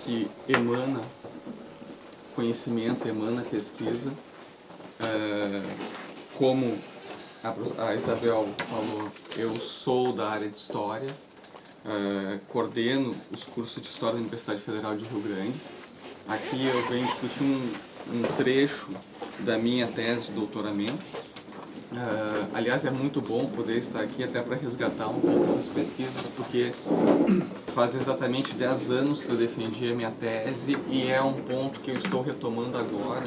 que emana conhecimento, emana pesquisa. Como a Isabel falou, eu sou da área de História, coordeno os cursos de História da Universidade Federal de Rio Grande. Aqui eu venho discutir um trecho da minha tese de doutoramento. Aliás, é muito bom poder estar aqui até para resgatar um pouco essas pesquisas, porque faz exatamente 10 anos que eu defendi a minha tese e é um ponto que eu estou retomando agora,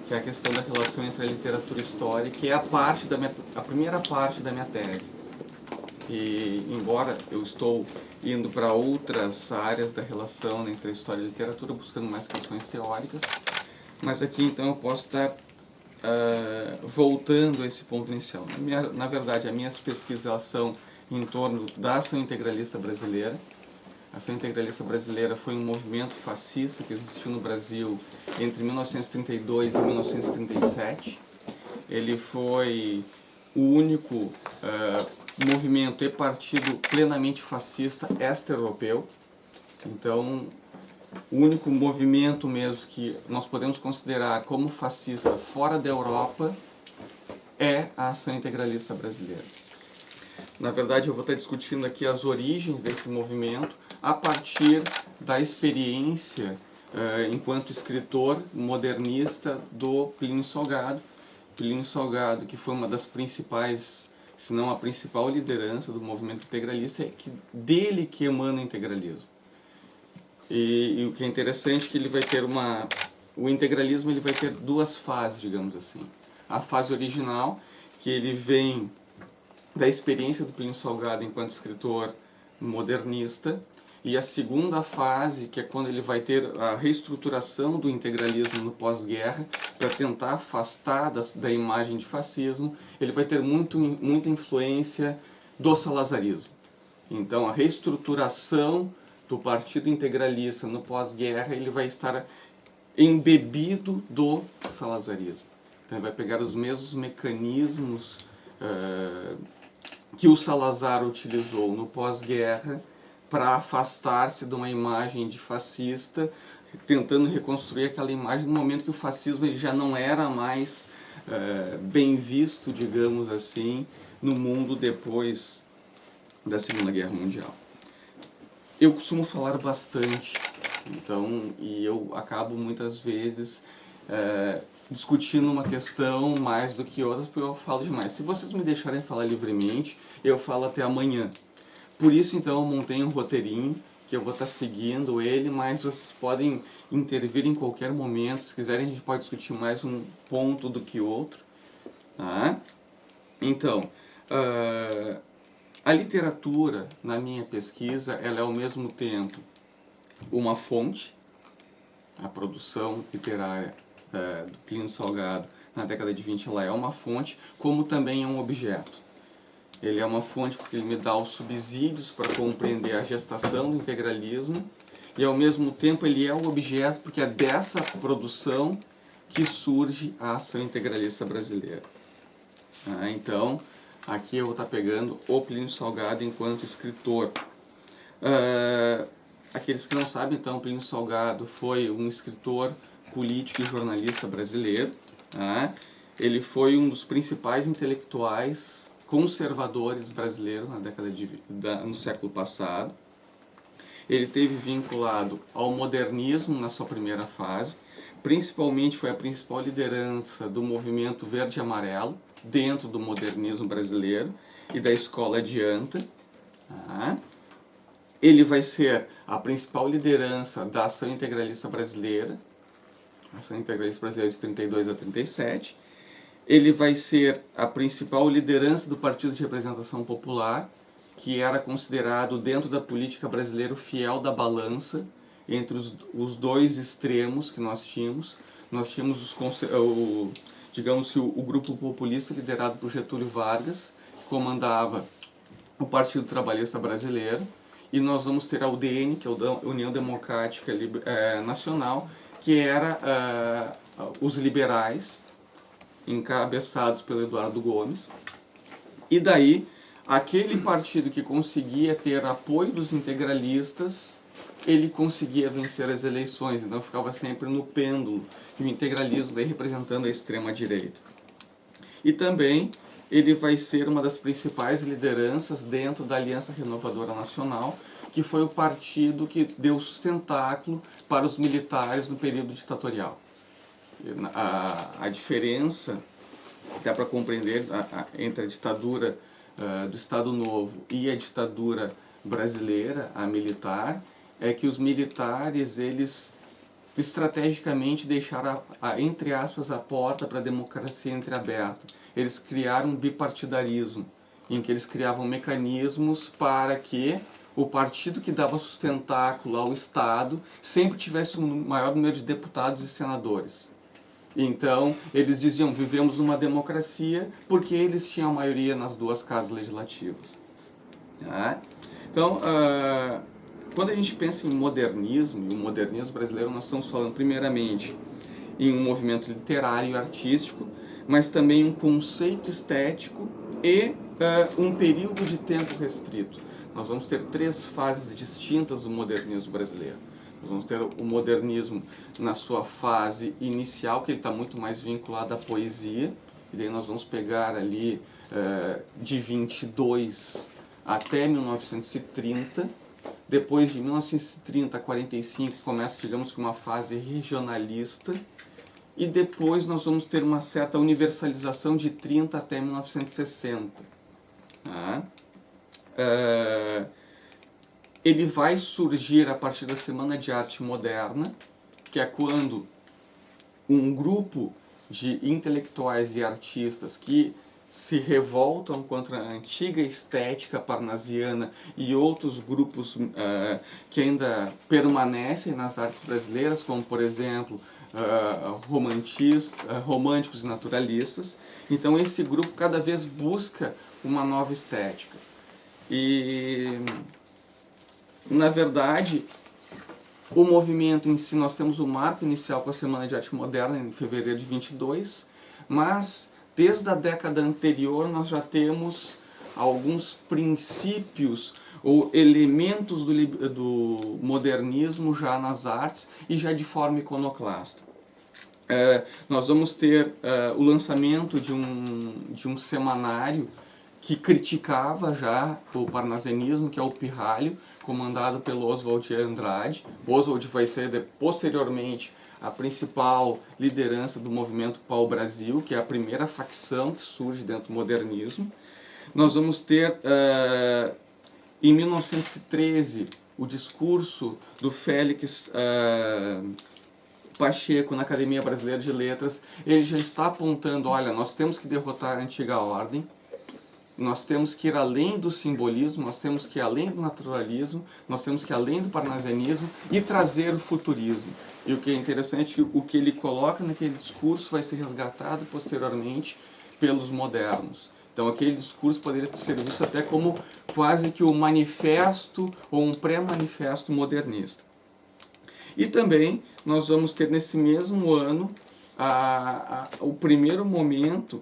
que é a questão da relação entre a literatura e a história, que é a primeira parte da minha tese. E embora eu estou indo para outras áreas da relação entre a história e a literatura, buscando mais questões teóricas, mas aqui então eu posso estar voltando a esse ponto inicial. Na verdade, as minhas pesquisas elas são em torno da ação integralista brasileira. A ação integralista brasileira foi um movimento fascista que existiu no Brasil entre 1932 e 1937. Ele foi o único movimento e partido plenamente fascista extra-europeu. Então, o único movimento mesmo que nós podemos considerar como fascista fora da Europa é a ação integralista brasileira. Na verdade, eu vou estar discutindo aqui as origens desse movimento a partir da experiência enquanto escritor modernista do Plínio Salgado. Plínio Salgado, que foi uma das principais, se não a principal liderança do movimento integralista, é dele que emana o integralismo. E o que é interessante é que ele vai ter o integralismo ele vai ter duas fases, digamos assim. A fase original, que ele vem da experiência do Plínio Salgado enquanto escritor modernista, e a segunda fase, que é quando ele vai ter a reestruturação do integralismo no pós-guerra, para tentar afastar da imagem de fascismo, ele vai ter muita influência do salazarismo. Então, a reestruturação do Partido Integralista no pós-guerra, ele vai estar embebido do salazarismo. Então, ele vai pegar os mesmos mecanismos que o Salazar utilizou no pós-guerra para afastar-se de uma imagem de fascista, tentando reconstruir aquela imagem no momento que o fascismo ele já não era mais bem visto, digamos assim, no mundo depois da Segunda Guerra Mundial. Eu costumo falar bastante, e eu acabo muitas vezes discutindo uma questão mais do que outras, porque eu falo demais. Se vocês me deixarem falar livremente, eu falo até amanhã. Por isso, então, eu montei um roteirinho, que eu vou estar seguindo ele, mas vocês podem intervir em qualquer momento. Se quiserem, a gente pode discutir mais um ponto do que outro. Tá? Então, a literatura, na minha pesquisa, ela é ao mesmo tempo uma fonte, a produção literária do Plínio Salgado na década de 20 ela é uma fonte, como também é um objeto. Ele é uma fonte porque ele me dá os subsídios para compreender a gestação do integralismo e ao mesmo tempo ele é o objeto porque é dessa produção que surge a ação integralista brasileira. Então, aqui eu vou estar pegando o Plínio Salgado enquanto escritor. Aqueles que não sabem, então, Plínio Salgado foi um escritor, político e jornalista brasileiro. Ele foi um dos principais intelectuais conservadores brasileiros no século passado. Ele esteve vinculado ao modernismo na sua primeira fase, principalmente foi a principal liderança do movimento verde e amarelo dentro do modernismo brasileiro e da escola adianta. Ele vai ser a principal liderança da ação integralista brasileira, a ação integralista brasileira de 32 a 37. Ele vai ser a principal liderança do Partido de Representação Popular, que era considerado dentro da política brasileira o fiel da balança entre os dois extremos que nós tínhamos. Nós tínhamos digamos que o grupo populista liderado por Getúlio Vargas, que comandava o Partido Trabalhista Brasileiro, e nós vamos ter a UDN, que é a União Democrática Nacional, que era os liberais, encabeçados pelo Eduardo Gomes. E daí, aquele partido que conseguia ter apoio dos integralistas ele conseguia vencer as eleições, então ficava sempre no pêndulo, e o integralismo daí representando a extrema-direita. E também ele vai ser uma das principais lideranças dentro da Aliança Renovadora Nacional, que foi o partido que deu sustentáculo para os militares no período ditatorial. A diferença, dá para compreender, entre a ditadura do Estado Novo e a ditadura brasileira, a militar, é que os militares, eles estrategicamente deixaram, entre aspas, a porta para a democracia entreaberta. Eles criaram um bipartidarismo, em que eles criavam mecanismos para que o partido que dava sustentáculo ao Estado sempre tivesse um maior número de deputados e senadores. Então, eles diziam, vivemos numa democracia, porque eles tinham a maioria nas duas casas legislativas. Então, quando a gente pensa em modernismo, e o modernismo brasileiro, nós estamos falando primeiramente em um movimento literário e artístico, mas também um conceito estético e um período de tempo restrito. Nós vamos ter 3 fases distintas do modernismo brasileiro. Nós vamos ter o modernismo na sua fase inicial, que ele está muito mais vinculado à poesia, e daí nós vamos pegar ali de 22 até 1930. Depois de 1930 a 45 começa, digamos que uma fase regionalista, e depois nós vamos ter uma certa universalização de 30 até 1960. Ele vai surgir a partir da Semana de Arte Moderna, que é quando um grupo de intelectuais e artistas que se revoltam contra a antiga estética parnasiana e outros grupos que ainda permanecem nas artes brasileiras, como, por exemplo, românticos e naturalistas. Então, esse grupo cada vez busca uma nova estética. E, na verdade, o movimento em si, nós temos o marco inicial com a Semana de Arte Moderna, em fevereiro de 22, mas desde a década anterior nós já temos alguns princípios ou elementos do modernismo já nas artes e já de forma iconoclasta. Nós vamos ter o lançamento de um semanário que criticava já o parnasianismo, que é o Pirralho, comandado pelo Oswald de Andrade. Oswald vai ser posteriormente a principal liderança do movimento Pau-Brasil, que é a primeira facção que surge dentro do modernismo. Nós vamos ter, em 1913, o discurso do Félix Pacheco na Academia Brasileira de Letras. Ele já está apontando, olha, nós temos que derrotar a antiga ordem, nós temos que ir além do simbolismo, nós temos que ir além do naturalismo, nós temos que ir além do parnasianismo e trazer o futurismo. E o que é interessante é que o que ele coloca naquele discurso vai ser resgatado posteriormente pelos modernos. Então aquele discurso poderia ser visto até como quase que um manifesto ou um pré-manifesto modernista. E também nós vamos ter nesse mesmo ano o primeiro momento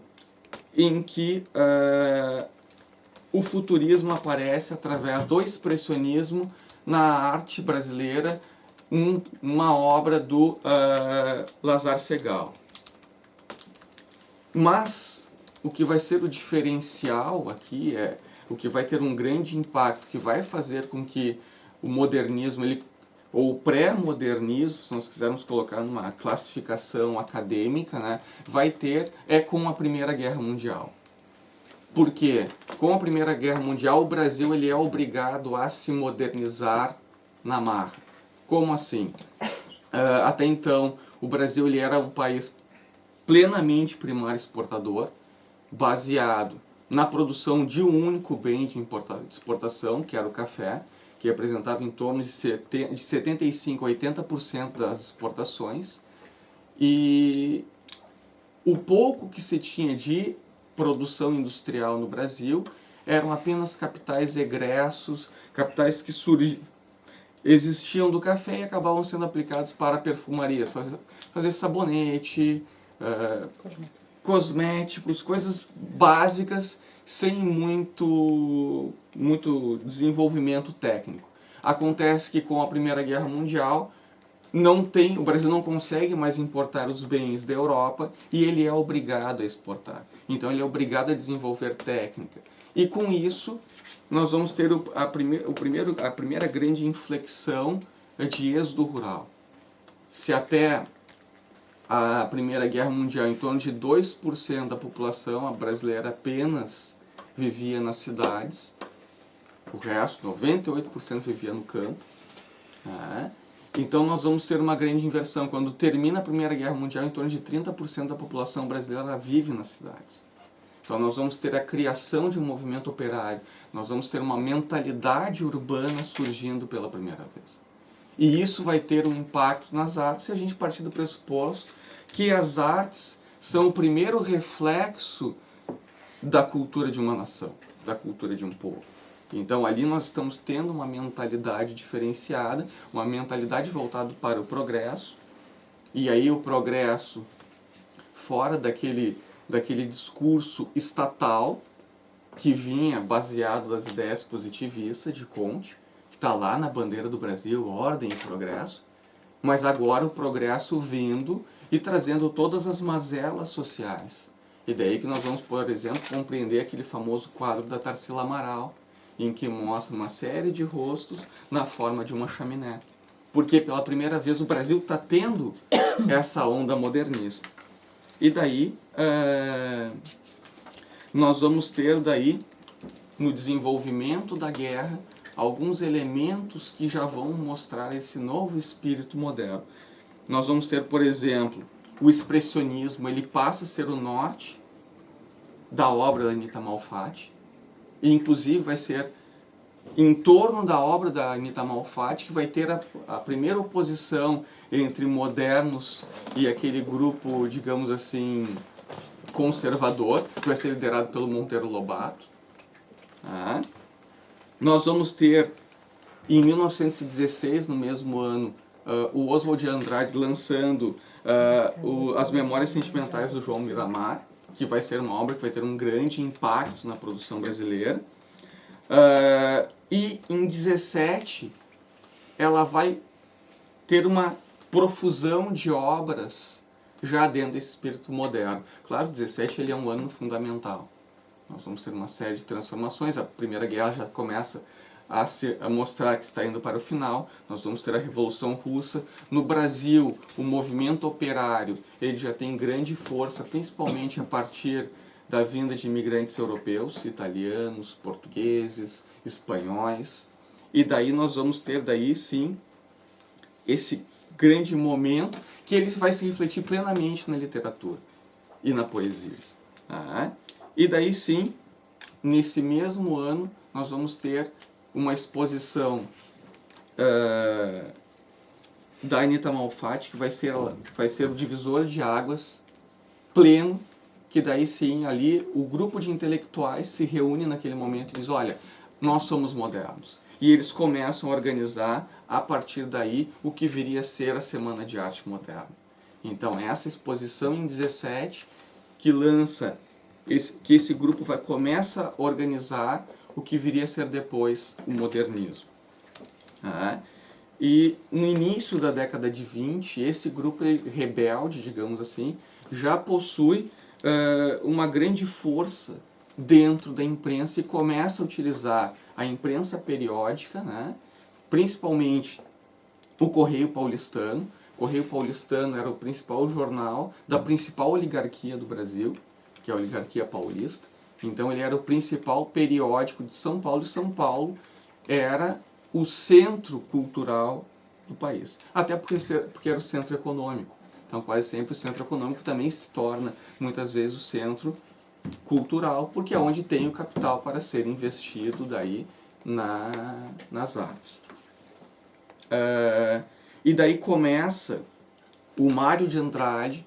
em que o futurismo aparece através do expressionismo na arte brasileira, uma obra do Lazar Segal. Mas o que vai ser o diferencial aqui, o que vai ter um grande impacto, que vai fazer com que o modernismo, ou o pré-modernismo, se nós quisermos colocar numa classificação acadêmica, né, com a Primeira Guerra Mundial. Por quê? Com a Primeira Guerra Mundial, o Brasil ele é obrigado a se modernizar na marra. Como assim? Até então, o Brasil ele era um país plenamente primário exportador, baseado na produção de um único bem de exportação, que era o café, que representava em torno de 75% a 80% das exportações, e o pouco que se tinha de produção industrial no Brasil eram apenas capitais egressos, capitais que existiam do café e acabavam sendo aplicados para perfumarias, fazer sabonete, cosméticos, coisas básicas, sem muito desenvolvimento técnico. Acontece que com a Primeira Guerra Mundial, o Brasil não consegue mais importar os bens da Europa e ele é obrigado a exportar. Então ele é obrigado a desenvolver técnica. E com isso, nós vamos ter a primeira grande inflexão de êxodo rural. Se até a Primeira Guerra Mundial, em torno de 2% da população brasileira apenas vivia nas cidades, o resto, 98%, vivia no campo. Então nós vamos ter uma grande inversão. Quando termina a Primeira Guerra Mundial, em torno de 30% da população brasileira vive nas cidades. Então nós vamos ter a criação de um movimento operário, nós vamos ter uma mentalidade urbana surgindo pela primeira vez. E isso vai ter um impacto nas artes se a gente partir do pressuposto que as artes são o primeiro reflexo da cultura de uma nação, da cultura de um povo. Então ali nós estamos tendo uma mentalidade diferenciada, uma mentalidade voltada para o progresso, e aí o progresso fora daquele discurso estatal que vinha baseado nas ideias positivistas de Comte, que está lá na bandeira do Brasil, ordem e progresso, mas agora o progresso vindo e trazendo todas as mazelas sociais. E daí que nós vamos, por exemplo, compreender aquele famoso quadro da Tarsila Amaral, em que mostra uma série de rostos na forma de uma chaminé. Porque pela primeira vez o Brasil está tendo essa onda modernista. E daí nós vamos ter daí, no desenvolvimento da guerra, alguns elementos que já vão mostrar esse novo espírito moderno. Nós vamos ter, por exemplo, o expressionismo, ele passa a ser o norte da obra da Anita Malfatti, e inclusive vai ser em torno da obra da Anita Malfatti que vai ter a primeira oposição entre modernos e aquele grupo, digamos assim, conservador, que vai ser liderado pelo Monteiro Lobato. Nós vamos ter, em 1916, no mesmo ano, o Oswald de Andrade lançando as Memórias Sentimentais do João Miramar, que vai ser uma obra que vai ter um grande impacto na produção brasileira. E em 17 ela vai ter uma profusão de obras já dentro desse espírito moderno. Claro, 17 ele é um ano fundamental. Nós vamos ter uma série de transformações. A Primeira Guerra já começa a mostrar que está indo para o final. Nós vamos ter a Revolução Russa. No Brasil, o movimento operário ele já tem grande força, principalmente a partir da vinda de imigrantes europeus, italianos, portugueses, espanhóis. E daí nós vamos ter, daí sim, esse grande momento que ele vai se refletir plenamente na literatura e na poesia. E daí sim, nesse mesmo ano, nós vamos ter uma exposição da Anita Malfatti, que vai ser o divisor de águas pleno, que daí sim, ali, o grupo de intelectuais se reúne naquele momento e diz, olha, nós somos modernos. E eles começam a organizar, a partir daí, o que viria a ser a Semana de Arte Moderna. Então, essa exposição em 17, que lança, que esse grupo começa a organizar o que viria a ser depois o modernismo. E no início da década de 20, esse grupo rebelde, digamos assim, já possui uma grande força dentro da imprensa e começa a utilizar a imprensa periódica, principalmente o Correio Paulistano. O Correio Paulistano era o principal jornal da principal oligarquia do Brasil, que é a oligarquia paulista. Então ele era o principal periódico de São Paulo, e São Paulo era o centro cultural do país. Até porque era o centro econômico. Então quase sempre o centro econômico também se torna, muitas vezes, o centro cultural, porque é onde tem o capital para ser investido daí nas artes. E daí começa, o Mário de Andrade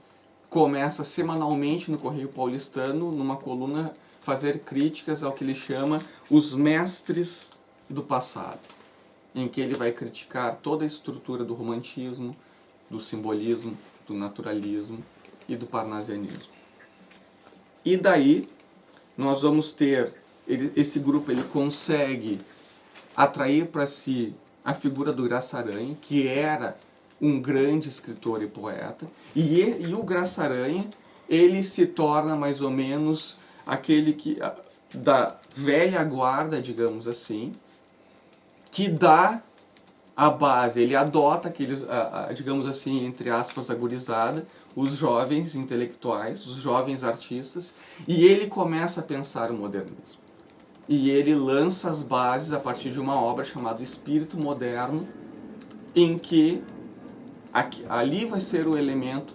começa semanalmente no Correio Paulistano, numa coluna, fazer críticas ao que ele chama os mestres do passado, em que ele vai criticar toda a estrutura do romantismo, do simbolismo, do naturalismo e do parnasianismo. E daí nós vamos ter, esse grupo ele consegue atrair para si a figura do Graça Aranha, que era um grande escritor e poeta, e o Graça Aranha, ele se torna mais ou menos aquele que da velha guarda, digamos assim, que dá a base, ele adota aqueles, digamos assim, entre aspas, a gurizada, os jovens intelectuais, os jovens artistas, e ele começa a pensar o modernismo. E ele lança as bases a partir de uma obra chamada Espírito Moderno, em que ali vai ser o elemento,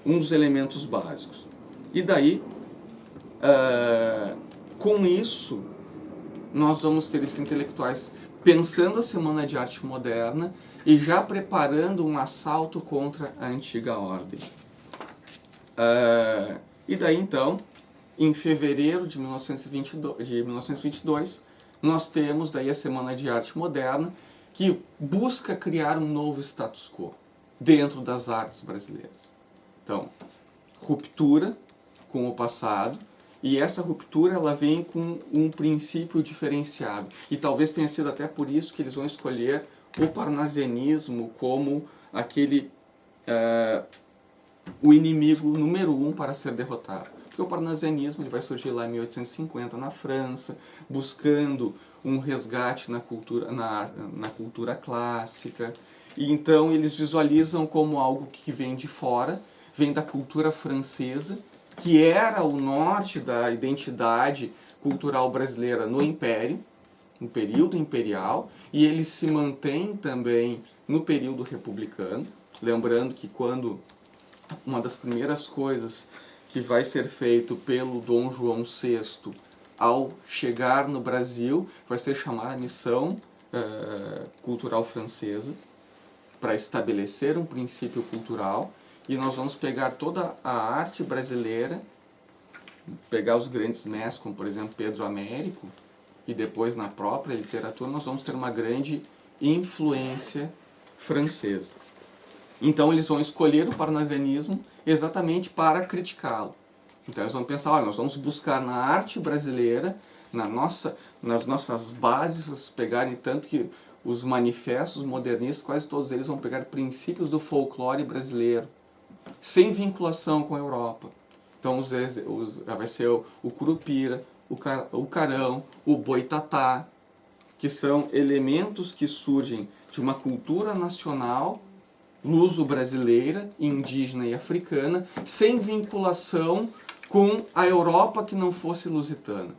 um dos elementos básicos. E daí, com isso, nós vamos ter esses intelectuais pensando a Semana de Arte Moderna e já preparando um assalto contra a antiga ordem. E daí, então, em fevereiro de 1922, nós temos daí a Semana de Arte Moderna, que busca criar um novo status quo dentro das artes brasileiras. Então, ruptura com o passado, e essa ruptura ela vem com um princípio diferenciado. E talvez tenha sido até por isso que eles vão escolher o parnasianismo como aquele o inimigo número 1 para ser derrotado. Porque o parnasianismo ele vai surgir lá em 1850 na França, buscando um resgate na cultura clássica. E então eles visualizam como algo que vem de fora, vem da cultura francesa, que era o norte da identidade cultural brasileira no Império, no período imperial, e ele se mantém também no período republicano. Lembrando que quando uma das primeiras coisas que vai ser feito pelo Dom João VI ao chegar no Brasil vai ser chamar a missão cultural francesa para estabelecer um princípio cultural. E nós vamos pegar toda a arte brasileira, pegar os grandes mestres, como por exemplo Pedro Américo, e depois na própria literatura nós vamos ter uma grande influência francesa. Então eles vão escolher o parnasianismo exatamente para criticá-lo. Então eles vão pensar, olha, nós vamos buscar na arte brasileira, nas nossas bases, pegarem tanto que os manifestos modernistas, quase todos eles vão pegar princípios do folclore brasileiro, sem vinculação com a Europa. Então vai ser o curupira, o carão, o boitatá, que são elementos que surgem de uma cultura nacional, luso-brasileira, indígena e africana, sem vinculação com a Europa que não fosse lusitana.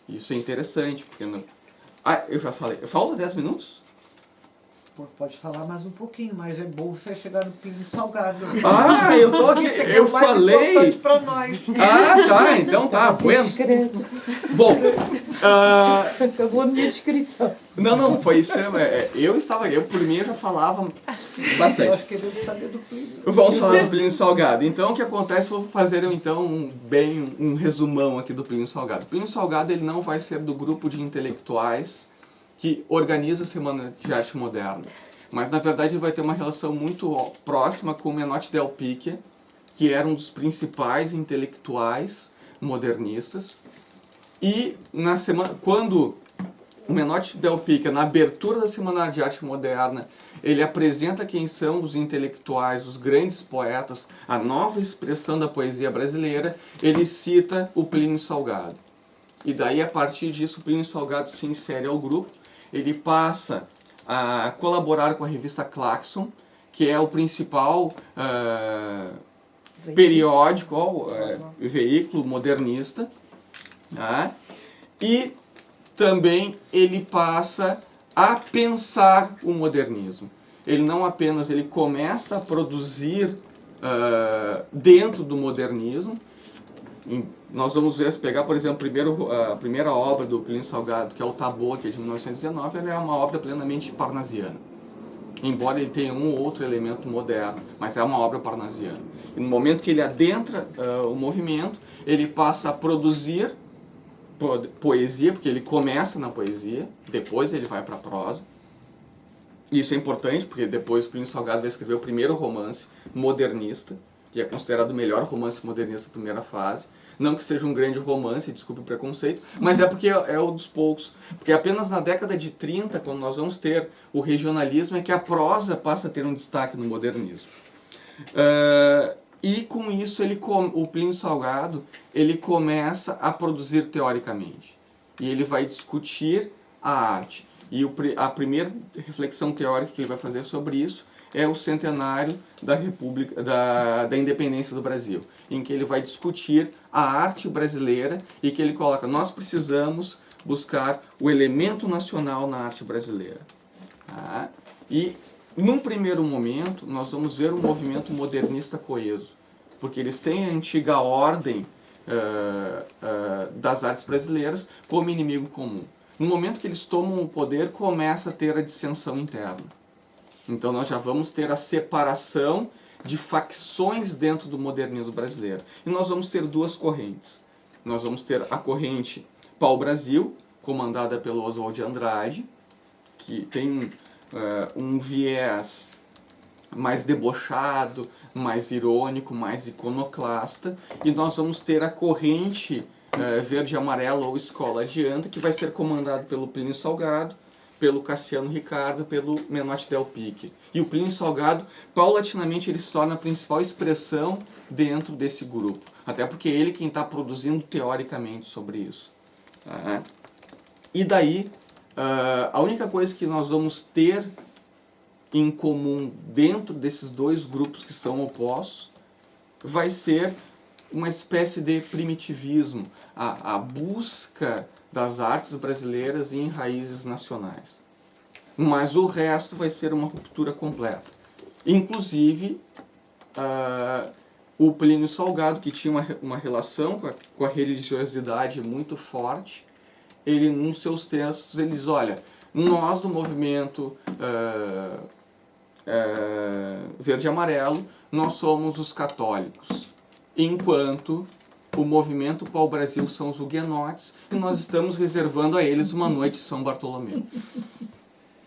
Isso é interessante, porque não... eu já falei. Falta 10 minutos? Pode falar mais um pouquinho, mas é bom você chegar no Plínio Salgado. Eu tô aqui, eu falei. Importante para nós. Tá, então tá. Bueno. Bom, acabou a minha descrição. Não, foi extremo. Eu por mim eu já falava bastante. Eu acho que ele deve saber do Plínio. Vamos falar do Plínio Salgado. Então, o que acontece? Vou fazer então um resumão aqui do Plínio Salgado. O Plínio Salgado ele não vai ser do grupo de intelectuais que organiza a Semana de Arte Moderna. Mas, na verdade, ele vai ter uma relação muito próxima com o Menotti Del Picchia, que era um dos principais intelectuais modernistas. E, quando o Menotti Del Picchia, na abertura da Semana de Arte Moderna, ele apresenta quem são os intelectuais, os grandes poetas, a nova expressão da poesia brasileira, ele cita o Plínio Salgado. E daí, a partir disso, o Plínio Salgado se insere ao grupo. Ele passa a colaborar com a revista Claxon, que é o principal periódico, veículo modernista. E também ele passa a pensar o modernismo. Ele não apenas ele começa a produzir dentro do modernismo. Nós vamos pegar, por exemplo, a primeira obra do Plínio Salgado, que é o Tabor, que é de 1919, ela é uma obra plenamente parnasiana. Embora ele tenha um ou outro elemento moderno, mas é uma obra parnasiana. E no momento que ele adentra o movimento, ele passa a produzir poesia, porque ele começa na poesia, depois ele vai para a prosa. Isso é importante, porque depois o Plínio Salgado vai escrever o primeiro romance modernista, que é considerado o melhor romance modernista da primeira fase. Não que seja um grande romance, desculpe o preconceito, mas é porque é um dos poucos. Porque apenas na década de 30, quando nós vamos ter o regionalismo, é que a prosa passa a ter um destaque no modernismo. E com isso o Plínio Salgado ele começa a produzir teoricamente. E ele vai discutir a arte. E a primeira reflexão teórica que ele vai fazer sobre isso é o centenário da República, da Independência do Brasil, em que ele vai discutir a arte brasileira e que ele coloca: nós precisamos buscar o elemento nacional na arte brasileira. Tá? E, num primeiro momento, nós vamos ver um movimento modernista coeso, porque eles têm a antiga ordem das artes brasileiras como inimigo comum. No momento que eles tomam o poder, começa a ter a dissensão interna. Então nós já vamos ter a separação de facções dentro do modernismo brasileiro. E nós vamos ter duas correntes. Nós vamos ter a corrente pau-brasil, comandada pelo Oswald de Andrade, que tem um viés mais debochado, mais irônico, mais iconoclasta. E nós vamos ter a corrente verde e amarela ou escola adianta, que vai ser comandado pelo Plínio Salgado, pelo Cassiano Ricardo, pelo Menotti Del Pique. E o Plínio Salgado, paulatinamente, ele se torna a principal expressão dentro desse grupo. Até porque ele é quem está produzindo teoricamente sobre isso. Tá? E daí, a única coisa que nós vamos ter em comum dentro desses dois grupos que são opostos vai ser uma espécie de primitivismo, a busca das artes brasileiras em raízes nacionais. Mas o resto vai ser uma ruptura completa. Inclusive, o Plínio Salgado, que tinha uma relação com a religiosidade muito forte, ele, nos seus textos, ele diz: olha, nós do movimento verde e amarelo, nós somos os católicos, enquanto o movimento pau-brasil são os huguenotes, e nós estamos reservando a eles uma noite de São Bartolomeu.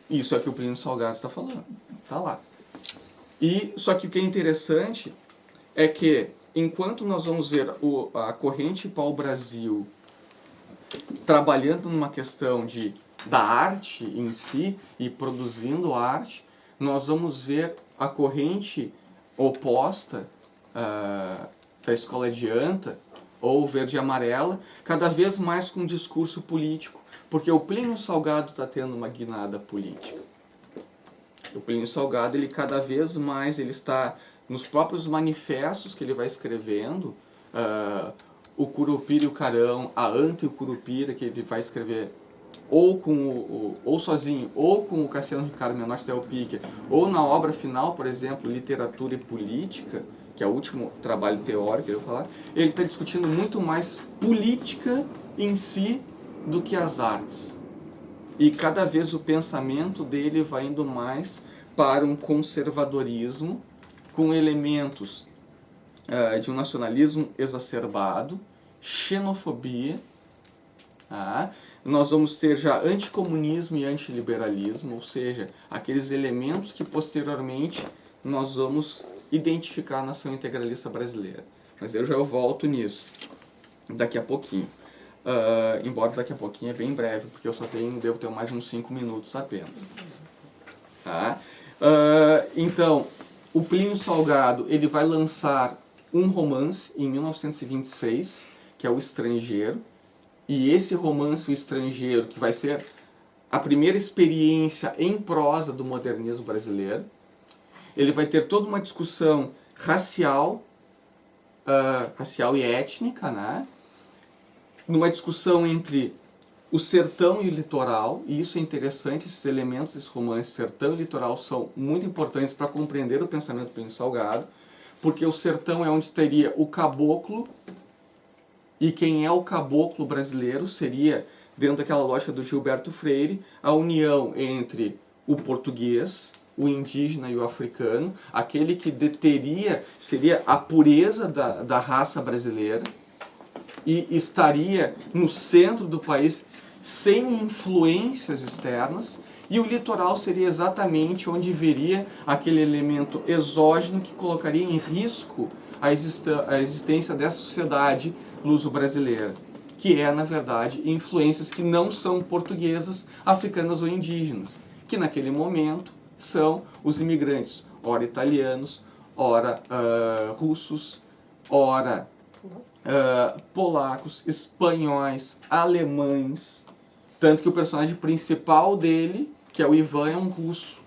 Isso é que o Plínio Salgado está falando. Está lá. Só que o que é interessante é que, enquanto nós vamos ver a corrente pau-brasil trabalhando numa questão da arte em si e produzindo arte, nós vamos ver a corrente oposta da escola adianta, ou verde e amarela, cada vez mais com um discurso político, porque o Plínio Salgado está tendo uma guinada política. O Plínio Salgado, ele cada vez mais, ele está nos próprios manifestos que ele vai escrevendo, o Curupira e o Carão, a Anta e o Curupira, que ele vai escrever ou sozinho, ou com o Cassiano Ricardo Menotti Del Pique, ou na obra final, por exemplo, Literatura e Política, que é o último trabalho teórico que eu vou falar, ele está discutindo muito mais política em si do que as artes. E cada vez o pensamento dele vai indo mais para um conservadorismo, com elementos de um nacionalismo exacerbado, xenofobia. Nós vamos ter já anticomunismo e antiliberalismo, ou seja, aqueles elementos que posteriormente nós vamos identificar a nação integralista brasileira. Mas eu já volto nisso daqui a pouquinho. Embora daqui a pouquinho é bem breve, porque eu devo ter mais uns 5 minutos apenas. Tá? Então, o Plínio Salgado ele vai lançar um romance em 1926, que é O Estrangeiro. E esse romance, O Estrangeiro, que vai ser a primeira experiência em prosa do modernismo brasileiro, ele vai ter toda uma discussão racial e étnica, né? Numa discussão entre o sertão e o litoral, e isso é interessante, esses elementos desse romance, sertão e litoral, são muito importantes para compreender o pensamento do Plínio Salgado, porque o sertão é onde teria o caboclo, e quem é o caboclo brasileiro seria, dentro daquela lógica do Gilberto Freire, a união entre o português, o indígena e o africano, aquele que seria a pureza da raça brasileira e estaria no centro do país sem influências externas, e o litoral seria exatamente onde viria aquele elemento exógeno que colocaria em risco a existência dessa sociedade luso-brasileira, que é, na verdade, influências que não são portuguesas, africanas ou indígenas, que naquele momento são os imigrantes, ora italianos, ora russos, ora polacos, espanhóis, alemães, tanto que o personagem principal dele, que é o Ivan, é um russo.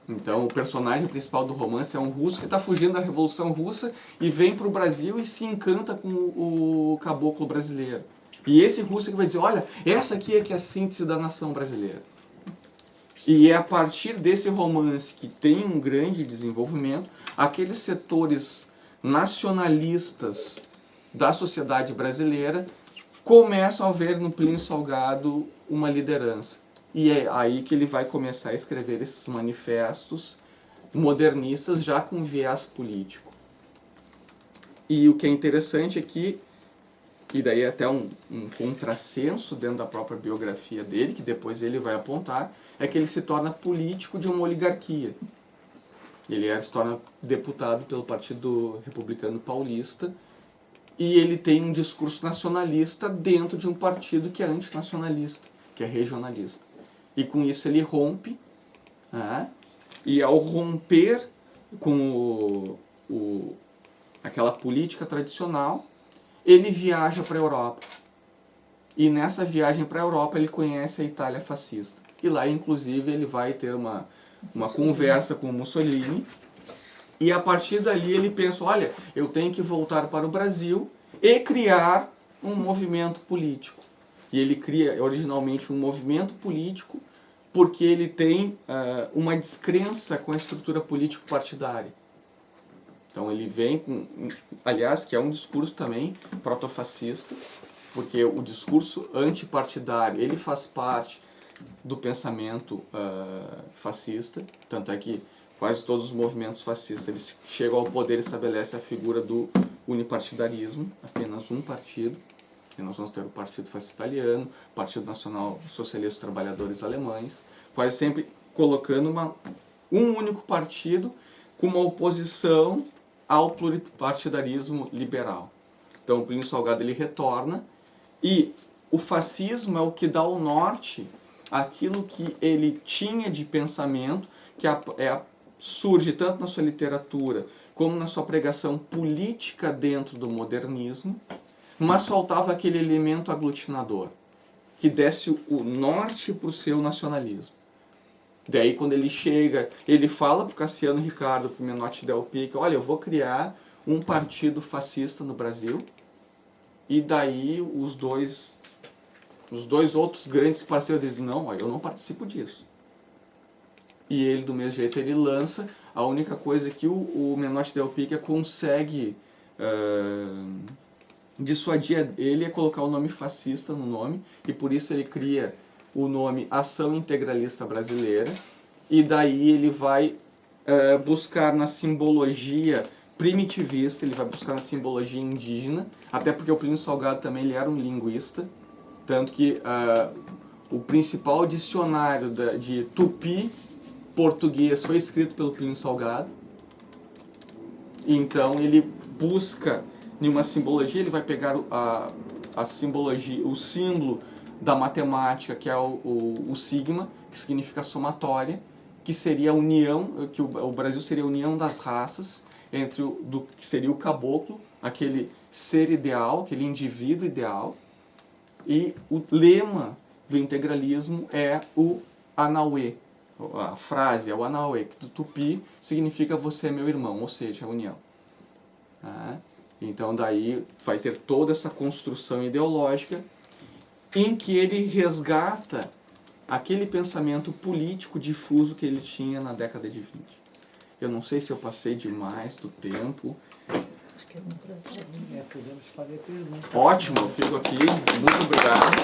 Então o personagem principal do romance é um russo que está fugindo da Revolução Russa e vem para o Brasil e se encanta com o caboclo brasileiro. E esse russo que vai dizer, olha, essa aqui é que é a síntese da nação brasileira. E é a partir desse romance que tem um grande desenvolvimento, aqueles setores nacionalistas da sociedade brasileira começam a ver no Plínio Salgado uma liderança. E é aí que ele vai começar a escrever esses manifestos modernistas já com viés político. E o que é interessante aqui, e daí é até um contrassenso dentro da própria biografia dele, que depois ele vai apontar, é que ele se torna político de uma oligarquia. Ele se torna deputado pelo Partido Republicano Paulista e ele tem um discurso nacionalista dentro de um partido que é antinacionalista, que é regionalista. E com isso ele rompe, e ao romper com aquela política tradicional, ele viaja para a Europa. E nessa viagem para a Europa ele conhece a Itália fascista. E lá, inclusive, ele vai ter uma conversa com o Mussolini. E a partir dali ele pensa, olha, eu tenho que voltar para o Brasil e criar um movimento político. E ele cria originalmente um movimento político porque ele tem uma descrença com a estrutura político-partidária. Então ele vem com, aliás, que é um discurso também protofascista, porque o discurso antipartidário, ele faz parte do pensamento fascista, tanto é que quase todos os movimentos fascistas eles chegam ao poder e estabelecem a figura do unipartidarismo, apenas um partido. E nós vamos ter o Partido Fascista Italiano, o Partido Nacional Socialista dos Trabalhadores Alemães, quase sempre colocando um único partido com uma oposição ao pluripartidarismo liberal. Então o Plínio Salgado ele retorna e o fascismo é o que dá o norte àquilo que ele tinha de pensamento, que surge tanto na sua literatura como na sua pregação política dentro do modernismo, mas faltava aquele elemento aglutinador, que desse o norte para o seu nacionalismo. Daí quando ele chega, ele fala para o Cassiano Ricardo, para o Menotti Del Pique, olha, eu vou criar um partido fascista no Brasil, e daí os dois outros grandes parceiros dizem, não, eu não participo disso. E ele, do mesmo jeito, ele lança, a única coisa que o Menotti Del Pique consegue dissuadir ele é colocar o nome fascista no nome, e por isso ele cria o nome Ação Integralista Brasileira, e daí ele vai buscar na simbologia primitivista, ele vai buscar na simbologia indígena, até porque o Plínio Salgado também ele era um linguista, tanto que o principal dicionário de tupi português foi escrito pelo Plínio Salgado. Então ele busca em uma simbologia, ele vai pegar a simbologia, o símbolo da matemática, que é o sigma, que significa somatória, que seria a união, que o Brasil seria a união das raças, que seria o caboclo, aquele ser ideal, aquele indivíduo ideal, e o lema do integralismo é o Anauê. A frase é o Anauê, que do tupi significa você é meu irmão, ou seja, a união. Então daí vai ter toda essa construção ideológica em que ele resgata aquele pensamento político difuso que ele tinha na década de 20. Eu não sei se eu passei demais do tempo. Acho que é um prazer. Podemos fazer perguntas. Ótimo, eu fico aqui. Muito obrigado.